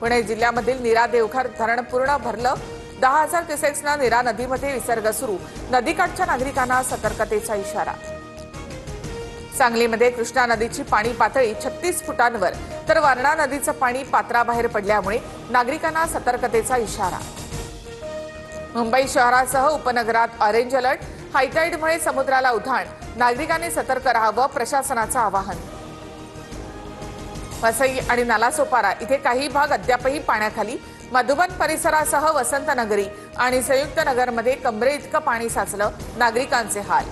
पुणे जिल्ह्यामधील नीरा देवघर धरण पूर्ण भरलं। 10,000 क्युसेक्सना नीरा नदीमध्ये विसर्ग सुरू। नदीकाठच्या नागरिकांना सतर्कतेचा इशारा। सांगलीमध्ये कृष्णा नदीची पाणी पातळी 36 फुटांवर तर वारणा नदीचं पाणी पात्राबाहेर पडल्यामुळे नागरिकांना सतर्कतेचा इशारा। मुंबई शहरासह उपनगरात ऑरेंज अलर्ट। हायटाईडमुळे समुद्राला उधाण। नागरिकांनी सतर्क राहावं, प्रशासनाचं आवाहन। वसई आणि नालासोपारा इथे काही भाग अद्यापही पाण्याखाली। मधुबन परिसरासह वसंतनगरी आणि संयुक्त नगरमध्ये कमरे इतकं पाणी साचलं। नागरिकांचे हाल।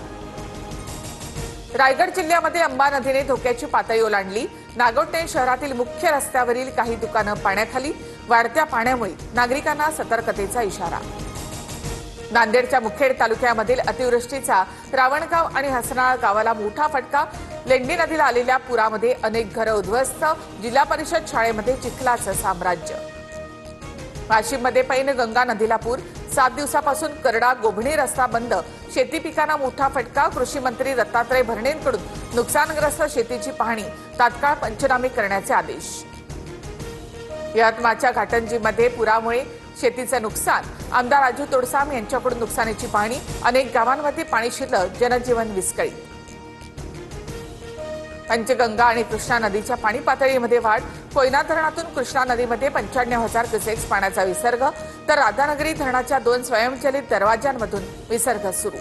रायगड जिल्ह्यामध्ये अंबा नदीने धोक्याची पातळी ओलांडली। नागोठणे शहरातील मुख्य रस्त्यावरील काही दुकानं पाण्याखाली। वाढत्या पाण्यामुळे नागरिकांना सतर्कतेचा इशारा। नांदेडच्या मुखेड तालुक्यामधील अतिवृष्टीचा रावणगाव आणि हसनाळ गावाला मोठा फटका। लेंडी नदीला आलेल्या पुरामध्ये अनेक घरं उद्ध्वस्त। जिल्हा परिषद शाळेमध्ये चिखलाचं साम्राज्य। वाशिममध्ये पैनगंगा नदीला पूर। 7 दिवसापासून करडा गोभणी रस्ता बंद। शेती पिकांना मोठा फटका। कृषी मंत्री दत्तात्रय भरणेंकडून नुकसानग्रस्त शेतीची पाहणी। तात्काळ पंचनामे करण्याचे आदेश। यवतमाळच्या घाटंजीमध्ये पुरामुळे शेतीचं नुकसान। आमदार राजू तोडसाम यांच्याकडून नुकसानीची पाहणी। अनेक गावांमध्ये पाणी शिरलं। जनजीवन विस्कळीत। पंचगंगा आणि कृष्णा नदीच्या पाणी पातळीमध्ये वाढ। कोयना धरणातून कृष्णा नदीमध्ये 95,000 क्युसेक्स पाण्याचा विसर्ग तर राधानगरी धरणाच्या 2 स्वयंचलित दरवाजांमधून विसर्ग सुरू।